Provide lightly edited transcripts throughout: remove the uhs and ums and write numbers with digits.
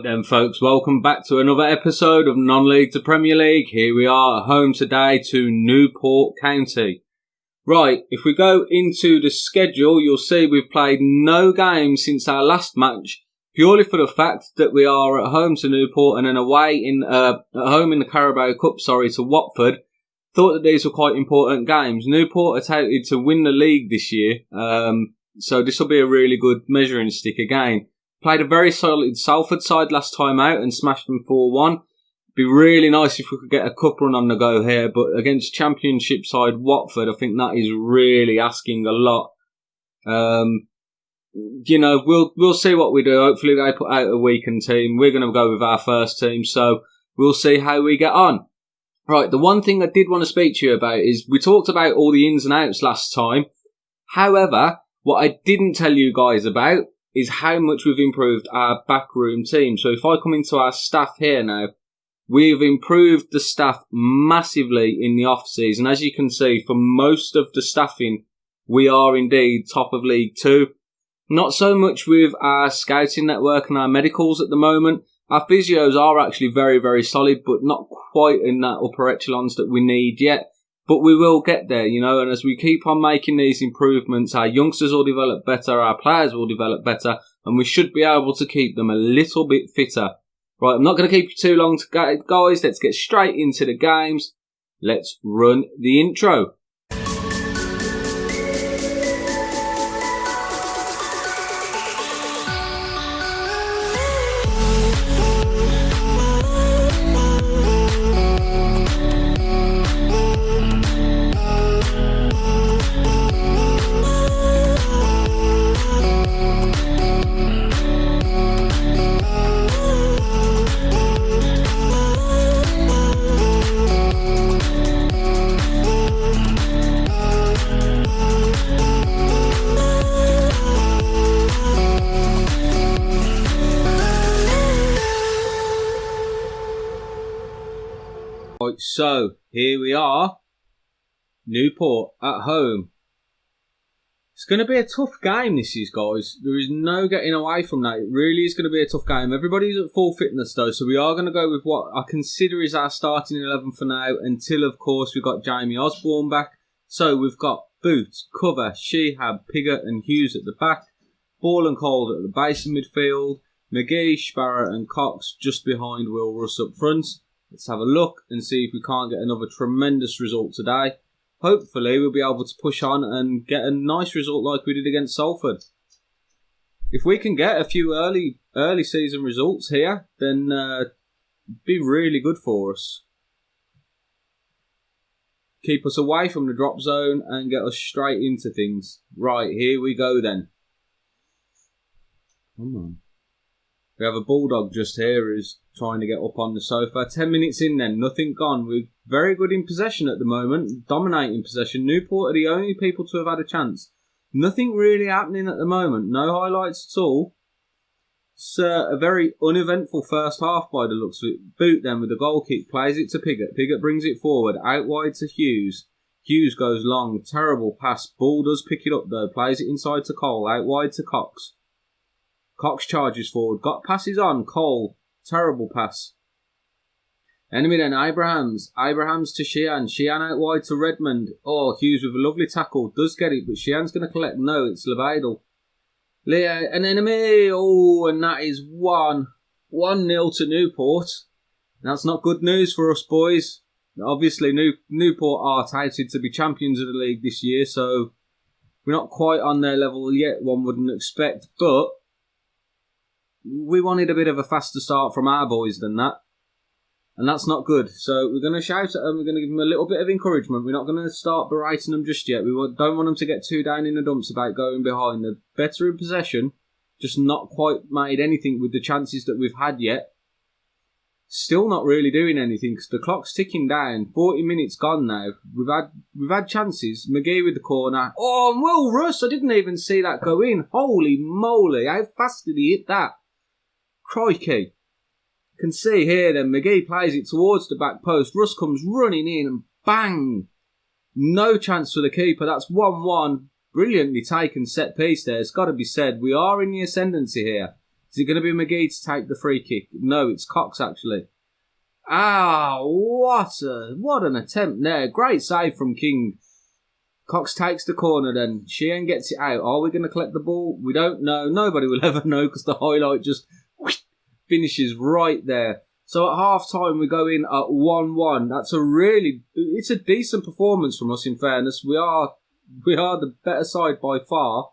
Then folks, welcome back to another episode of Non-League to Premier League. Here we are at home today to Newport County. Right, if we go into the schedule, you'll see we've played no games since our last match, purely for the fact that we are at home to Newport and then away at home in the Carabao Cup, to Watford. Thought that these were quite important games. Newport are touted to win the league this year, so this will be a really good measuring stick again. Played a very solid Salford side last time out and smashed them 4-1. Be really nice if we could get a cup run on the go here, but against Championship side Watford, I think that is really asking a lot. We'll see what we do. Hopefully they put out a weakened team. We're going to go with our first team, so we'll see how we get on. Right, the one thing I did want to speak to you about is we talked about all the ins and outs last time. However, what I didn't tell you guys about is how much we've improved our backroom team. So if I come into our staff here now, we've improved the staff massively in the off-season. As you can see, for most of the staffing, we are indeed top of League 2. Not so much with our scouting network and our medicals at the moment. Our physios are actually very, very solid, but not quite in that upper echelons that we need yet. But we will get there, and as we keep on making these improvements, our youngsters will develop better, our players will develop better, and we should be able to keep them a little bit fitter. Right, I'm not going to keep you too long, guys. Let's get straight into the games. Let's run the intro. So, here we are, Newport at home. It's going to be a tough game, this is, guys. There is no getting away from that. It really is going to be a tough game. Everybody's at full fitness, though, so we are going to go with what I consider is our starting 11 for now, until, of course, we've got Jamie Osborne back. So, we've got Boots, Cover, Shehab, Piggott and Hughes at the back, Ball and Cold at the base of midfield, McGee, Sparrow and Cox just behind Will Russ up front. Let's have a look and see if we can't get another tremendous result today. Hopefully we'll be able to push on and get a nice result like we did against Salford. If we can get a few early season results here, then it'd be really good for us. Keep us away from the drop zone and get us straight into things. Right, here we go then. Come on. We have a bulldog just here who's trying to get up on the sofa. 10 minutes in then, nothing gone. We're very good in possession at the moment, dominating possession. Newport are the only people to have had a chance. Nothing really happening at the moment, no highlights at all. It's a very uneventful first half by the looks of it. Boot then with a goal kick, plays it to Piggott. Piggott brings it forward, out wide to Hughes. Hughes goes long, terrible pass. Ball does pick it up though, plays it inside to Cole, out wide to Cox. Cox charges forward, got passes on, Cole, terrible pass. Enemy then, Abrahams to Sheehan, Sheehan out wide to Redmond. Oh, Hughes with a lovely tackle, does get it, but Sheehan's going to collect, no, it's Levedel. Leo, an enemy, oh, and that is 1-0 to Newport. That's not good news for us boys. Obviously, Newport are touted to be champions of the league this year, so we're not quite on their level yet, one wouldn't expect, but we wanted a bit of a faster start from our boys than that. And that's not good. So we're going to shout at them. We're going to give them a little bit of encouragement. We're not going to start berating them just yet. We don't want them to get too down in the dumps about going behind. They're better in possession. Just not quite made anything with the chances that we've had yet. Still not really doing anything because the clock's ticking down. 40 minutes gone now. We've had chances. McGee with the corner. Oh, and Will Russ. I didn't even see that go in. Holy moly. How fast did he hit that? Crikey. Can see here then, McGee plays it towards the back post. Russ comes running in and bang. No chance for the keeper. That's 1-1. Brilliantly taken set piece there. It's got to be said. We are in the ascendancy here. Is it going to be McGee to take the free kick? No, it's Cox, actually. Ah, what an attempt there. Great save from King. Cox takes the corner then. Sheehan gets it out. Are we going to collect the ball? We don't know. Nobody will ever know because the highlight just finishes right there. So at half-time we go in at 1-1. It's a decent performance from us, in fairness. We are the better side by far.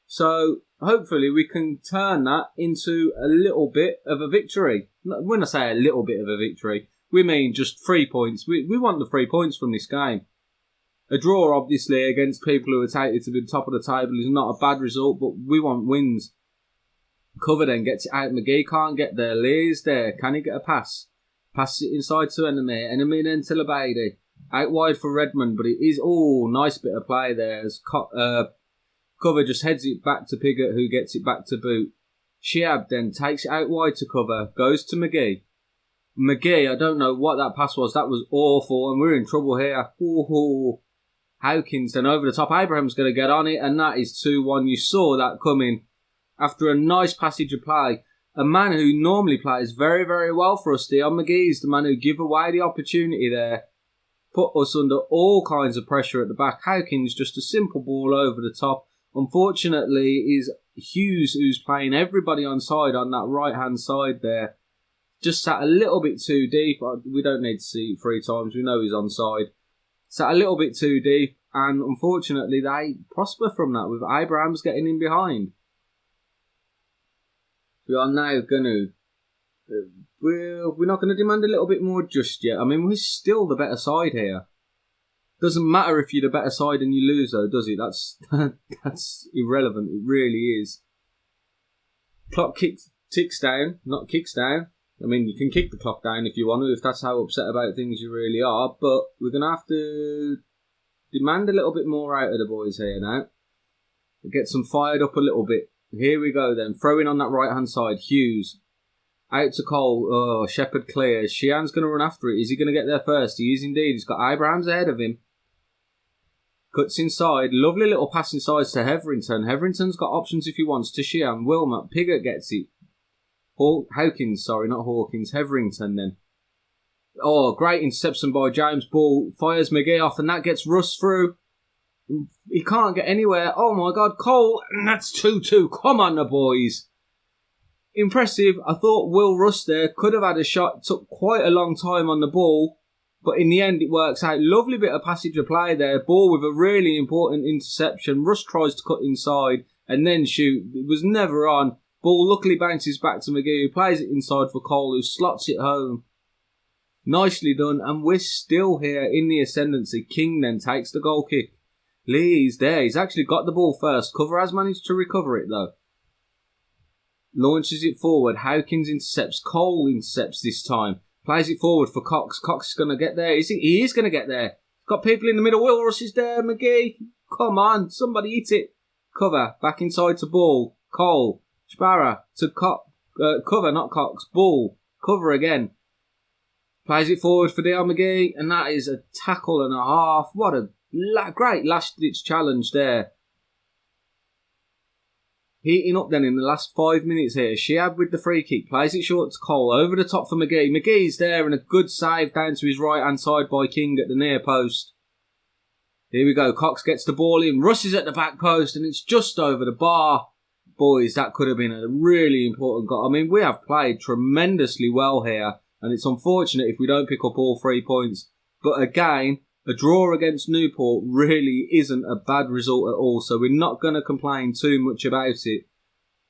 So hopefully we can turn that into a little bit of a victory. When I say a little bit of a victory, we mean just 3 points. We want the 3 points from this game. A draw, obviously, against people who are taken to the top of the table is not a bad result, but we want wins. Cover then gets it out. McGee can't get there. Lee's there. Can he get a pass? Passes it inside to Enemy. Enemy then to Labady. Out wide for Redmond, but it is... Oh, nice bit of play there. As Cover just heads it back to Piggott, who gets it back to Boot. Shiab then takes it out wide to Cover. Goes to McGee. McGee, I don't know what that pass was. That was awful, and we're in trouble here. Ooh. Hawkins then over the top. Abraham's going to get on it, and that is 2-1. You saw that coming. After a nice passage of play, a man who normally plays very, very well for us, Dion McGee, is the man who gave away the opportunity there. Put us under all kinds of pressure at the back. Hawkins, just a simple ball over the top. Unfortunately, is Hughes who's playing everybody on side on that right-hand side there. Just sat a little bit too deep. We don't need to see it 3 times. We know he's on side. Sat a little bit too deep, and unfortunately, they prosper from that with Abrahams getting in behind. We are now going to... We're not going to demand a little bit more just yet. I mean, we're still the better side here. Doesn't matter if you're the better side and you lose, though, does it? That's irrelevant. It really is. Clock ticks down, not kicks down. I mean, you can kick the clock down if you want to, if that's how upset about things you really are. But we're going to have to demand a little bit more out of the boys here now. Get them fired up a little bit. Here we go then. Throwing on that right-hand side. Hughes. Out to Cole. Oh, Shepherd clears. Sheehan's going to run after it. Is he going to get there first? He is indeed. He's got Abrahams ahead of him. Cuts inside. Lovely little pass inside to Hetherington. Hetherington's got options if he wants to Sheehan. Wilmot. Piggott gets it. Hawkins, sorry, not Hawkins. Hetherington then. Oh, great interception by James. Ball fires McGee off, and that gets Russ through. He can't get anywhere. Oh my God, Cole, and that's 2-2. Come on, the boys. Impressive. I thought Will Russ there could have had a shot. Took quite a long time on the ball, but in the end it works out. Lovely bit of passage of play there. Ball with a really important interception. Russ tries to cut inside and then shoot. It was never on. Ball luckily bounces back to McGee, who plays it inside for Cole, who slots it home. Nicely done, and we're still here in the ascendancy. King then takes the goal kick. Lee's there. He's actually got the ball first. Cover has managed to recover it, though. Launches it forward. Hawkins intercepts. Cole intercepts this time. Plays it forward for Cox. Cox is going to get there. He is going to get there. Got people in the middle. Will Russ is there. McGee. Come on. Somebody eat it. Cover. Back inside to Ball. Cole. Sparrow to Cover, not Cox. Ball. Cover again. Plays it forward for Dion McGee. And that is a tackle and a half. What a great last-ditch challenge there. Heating up then in the last 5 minutes here. Shiab with the free kick. Plays it short to Cole. Over the top for McGee. McGee's there and a good save down to his right-hand side by King at the near post. Here we go. Cox gets the ball in. Russ is at the back post and it's just over the bar. Boys, that could have been a really important goal. I mean, we have played tremendously well here and it's unfortunate if we don't pick up all 3 points. But again, a draw against Newport really isn't a bad result at all, so we're not going to complain too much about it.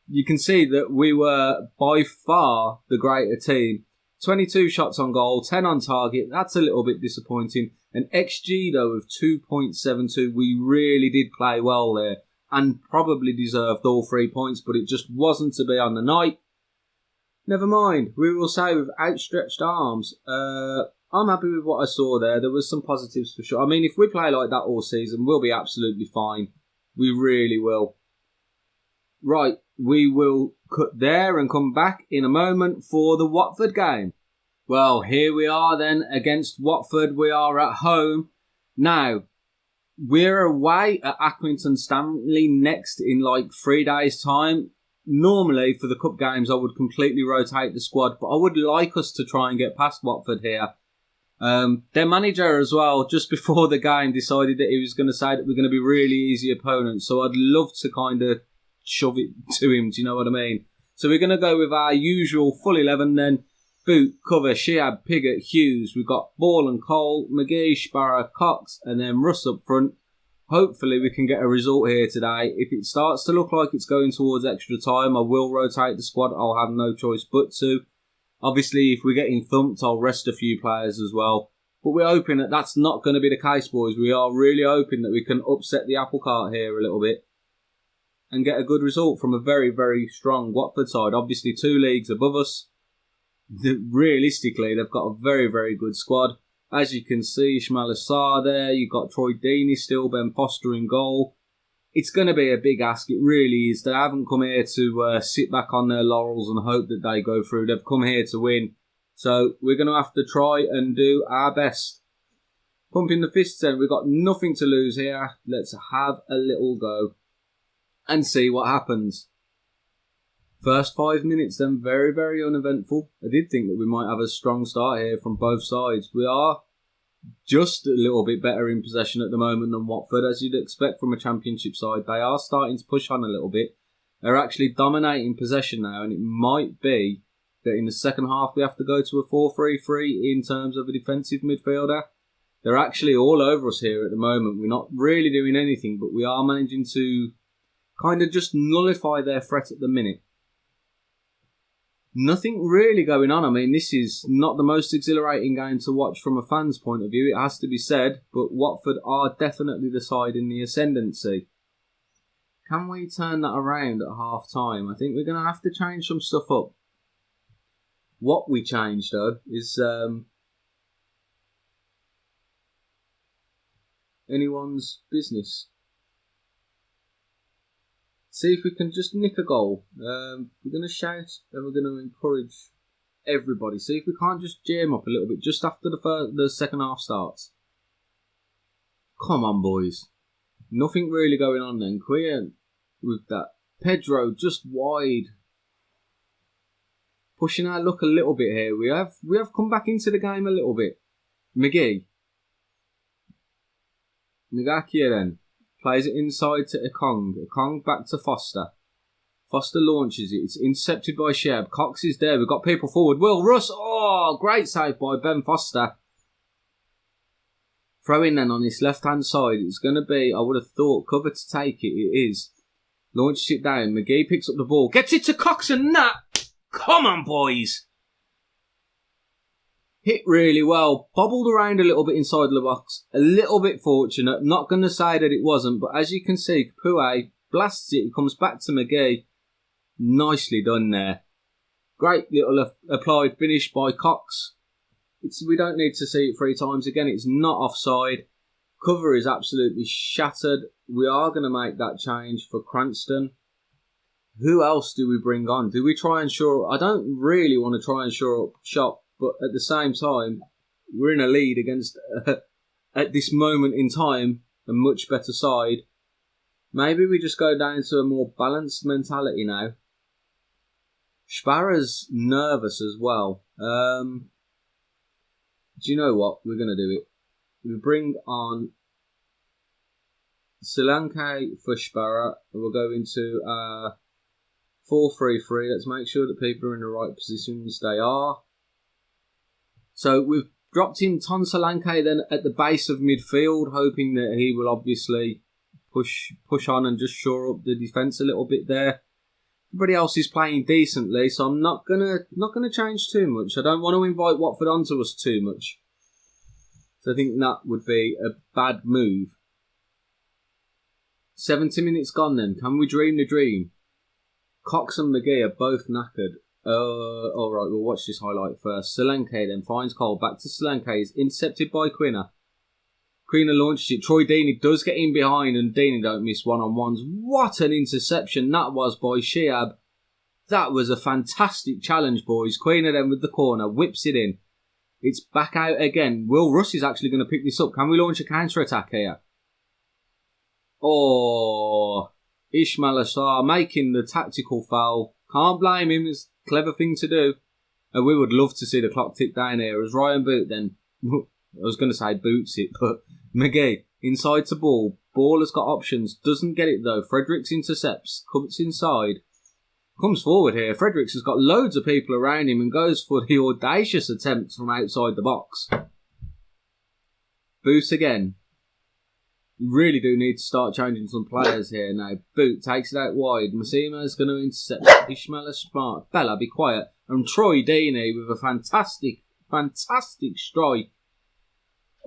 You can see that we were by far the greater team. 22 shots on goal, 10 on target. That's a little bit disappointing. An XG, though, of 2.72. We really did play well there and probably deserved all 3 points, but it just wasn't to be on the night. Never mind. We will say with outstretched arms, I'm happy with what I saw there. There was some positives for sure. I mean, if we play like that all season, we'll be absolutely fine. We really will. Right, we will cut there and come back in a moment for the Watford game. Well, here we are then against Watford. We are at home. Now, we're away at Accrington Stanley next in like 3 days' time. normally for the cup games I would completely rotate the squad, but I would like us to try and get past Watford here. Their manager as well, just before the game, decided that he was going to say that we're going to be really easy opponents, so I'd love to kind of shove it to him, do you know what I mean? So we're going to go with our usual full 11 then. Boot, Cover, Shiab, Piggott, Hughes. We've got Ball and Cole, McGee, Sparrow, Cox, and then Russ up front. Hopefully we can get a result here today. If it starts to look like it's going towards extra time, I will rotate the squad. I'll have no choice but to. Obviously, if we're getting thumped, I'll rest a few players as well. But we're hoping that that's not going to be the case, boys. We are really hoping that we can upset the apple cart here a little bit and get a good result from a very, very strong Watford side. Obviously, 2 leagues above us. Realistically, they've got a very, very good squad. As you can see, Ismail Assar there. You've got Troy Deeney still, Ben Foster in goal. It's going to be a big ask. It really is. They haven't come here to sit back on their laurels and hope that they go through. They've come here to win. So we're going to have to try and do our best. Pumping the fists in. We've got nothing to lose here. Let's have a little go and see what happens. First 5 minutes then, very, very uneventful. I did think that we might have a strong start here from both sides. We are just a little bit better in possession at the moment than Watford, as you'd expect from a championship side. They are starting to push on a little bit. They're actually dominating possession now, and it might be that in the second half we have to go to a 4-3-3 in terms of a defensive midfielder. They're actually all over us here at the moment. We're not really doing anything, but we are managing to kind of just nullify their threat at the minute. Nothing really going on. I mean, this is not the most exhilarating game to watch from a fan's point of view, it has to be said, but Watford are definitely the side in the ascendancy. Can we turn that around at half time? I think we're going to have to change some stuff up. What we change, though, is anyone's business. See if we can just nick a goal. We're going to shout and we're going to encourage everybody. See if we can't just jam up a little bit just after the second half starts. Come on, boys. Nothing really going on then. Queer with that. Pedro just wide. Pushing our luck a little bit here. We have come back into the game a little bit. McGee. Ngakia then. Plays it inside to Ekong. Ekong back to Foster. Foster launches it. It's intercepted by Sheb. Cox is there. We've got people forward. Will Russ. Oh, great save by Ben Foster. Throw in then on this left-hand side. It's going to be, I would have thought, Cover to take it. It is. Launches it down. McGee picks up the ball. Gets it to Cox and that. Come on, boys. Hit really well. Bobbled around a little bit inside the box. A little bit fortunate. Not going to say that it wasn't, but as you can see, Kapue blasts it. It comes back to McGee. Nicely done there. Great little applied finish by Cox. We don't need to see it 3 times again. It's not offside. Cover is absolutely shattered. We are going to make that change for Cranston. Who else do we bring on? Do we try and shore up? I don't really want to try and shore up shop. But at the same time, we're in a lead against, at this moment in time, a much better side. Maybe we just go down to a more balanced mentality now. Sparrow's nervous as well. Do you know what? We're going to do it. We bring on Solanke for Sparrow. And we'll go into 4-3-3. Let's make sure that people are in the right positions. They are. So we've dropped in Ton Solanke then at the base of midfield, hoping that he will obviously push on and just shore up the defence a little bit there. Everybody else is playing decently, so I'm not gonna change too much. I don't want to invite Watford onto us too much. So I think that would be a bad move. 70 minutes gone then. Can we dream the dream? Cox and McGee are both knackered. Alright, we'll watch this highlight first. Solanke then finds Cole. Back to Solanke. Is intercepted by Quina. Quina launches it. Troy Deeney does get in behind and Deeney don't miss one-on-ones. What an interception that was by Shiab. That was a fantastic challenge, boys. Quina then with the corner. Whips it in. It's back out again. Will Russ is actually going to pick this up. Can we launch a counter-attack here? Oh... Ismail Assar making the tactical foul. Can't blame him, it's a clever thing to do. And we would love to see the clock tick down here as Ryan Boot then, I was going to say boots it, but McGee, inside to ball. Ball has got options, doesn't get it though. Fredericks intercepts, cuts inside. Comes forward here. Fredericks has got loads of people around him and goes for the audacious attempt from outside the box. Boot again. You really do need to start changing some players here now. Boot takes it out wide. Massima is going to intercept. Ishmael is smart. Bella, be quiet. And Troy Deeney with a fantastic strike.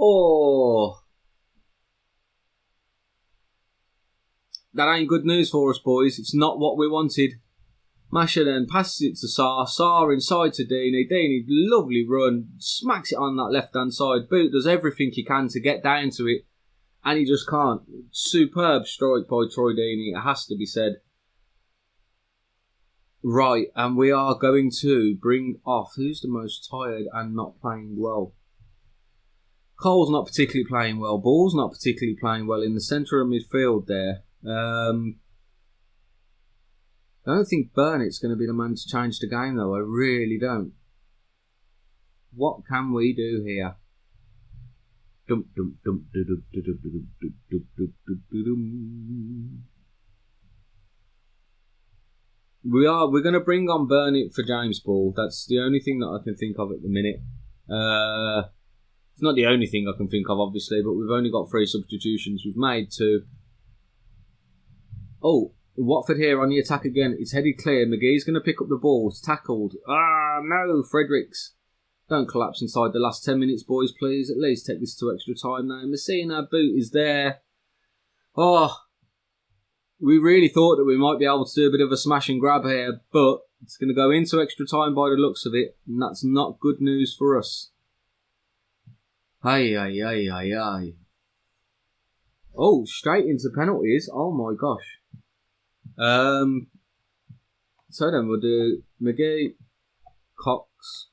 Oh. That ain't good news for us, boys. It's not what we wanted. Masha then passes it to Sarr. Sarr inside to Deeney. Deeney, lovely run. Smacks it on that left-hand side. Boot does everything he can to get down to it. And he just can't. Superb strike by Troy Deeney, it has to be said. Right, and we are going to bring off who's the most tired and not playing well. Cole's not particularly playing well. Ball's not particularly playing well in the centre of midfield there. I don't think Burnett's going to be the man to change the game though. I really don't. What can we do here? We're going to bring on Burnett for James Ball. That's the only thing that I can think of at the minute. It's not the only thing I can think of, obviously, but we've only got 3 substitutions. We've made 2. Oh, Watford here on the attack again. It's headed clear. McGee's going to pick up the ball. It's tackled. Ah, no, Fredericks. Don't collapse inside the last 10 minutes, boys, please. At least take this to extra time now. Messina, Boot is there. Oh, we really thought that we might be able to do a bit of a smash and grab here, but it's going to go into extra time by the looks of it, and that's not good news for us. Ay. Oh, straight into penalties. Oh my gosh. So then we'll do McGee, Cox,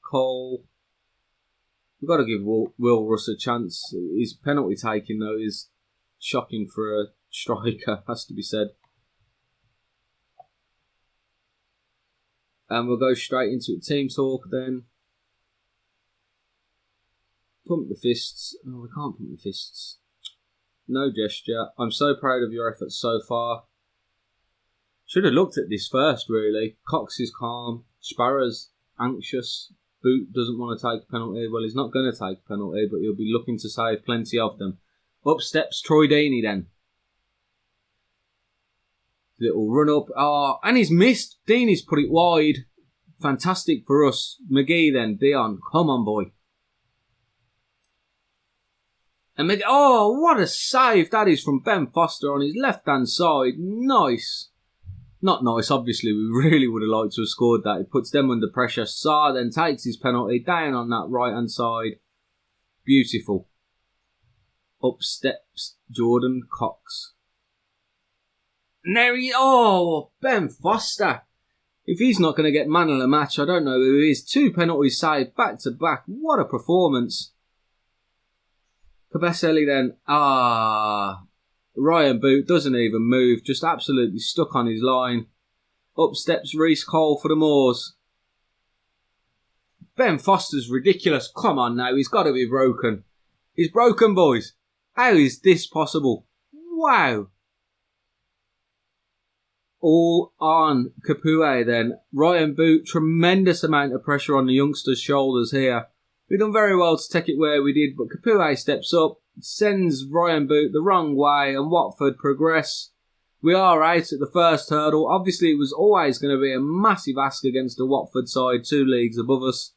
Cole. We've got to give Will Russ a chance. His penalty taking though is shocking for a striker, has to be said. And we'll go straight into team talk then. Pump the fists. Oh, we can't pump the fists. No gesture. I'm so proud of your efforts so far. Should have looked at this first, really. Cox is calm. Sparrow's anxious. Boot doesn't want to take a penalty. Well, he's not going to take a penalty, but he'll be looking to save plenty of them. Up steps Troy Deeney then. Little run up. Oh, and he's missed. Deeney's put it wide. Fantastic for us. McGee then. Dion. Come on, boy. And McGee. Oh, what a save that is from Ben Foster on his left-hand side. Nice. Not nice, obviously. We really would have liked to have scored that. It puts them under pressure. Sarr then takes his penalty down on that right-hand side. Beautiful. Up steps Jordan Cox. And there he... Oh, Ben Foster. If he's not going to get man of the match, I don't know who is. 2 penalties saved back-to-back. What a performance. Kabaseli then. Ryan Boot doesn't even move. Just absolutely stuck on his line. Up steps Reece Cole for the Moors. Ben Foster's ridiculous. Come on now. He's got to be broken. He's broken, boys. How is this possible? Wow. All on Kapue then. Ryan Boot, tremendous amount of pressure on the youngster's shoulders here. We've done very well to take it where we did, but Kapue steps up, sends Ryan Boot the wrong way, and Watford progress. We are out at the first hurdle. Obviously, it was always going to be a massive ask against the Watford side, 2 leagues above us.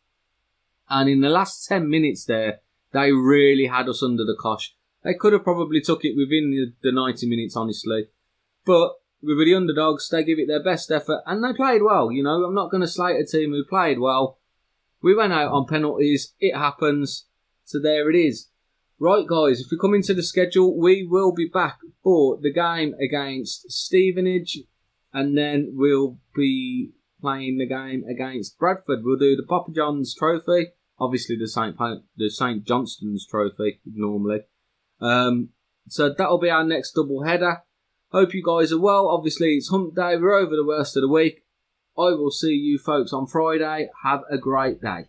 And in the last 10 minutes there, they really had us under the cosh. They could have probably took it within the 90 minutes, honestly. But we were the underdogs. They give it their best effort, and they played well. You know, I'm not going to slate a team who played well. We went out on penalties. It happens. So there it is. Right, guys, if we come into the schedule, we will be back for the game against Stevenage, and then we'll be playing the game against Bradford. We'll do the Papa John's Trophy, obviously the St Johnston's Trophy normally. So that'll be our next double header. Hope you guys are well. Obviously, it's hump day. We're over the worst of the week. I will see you folks on Friday. Have a great day.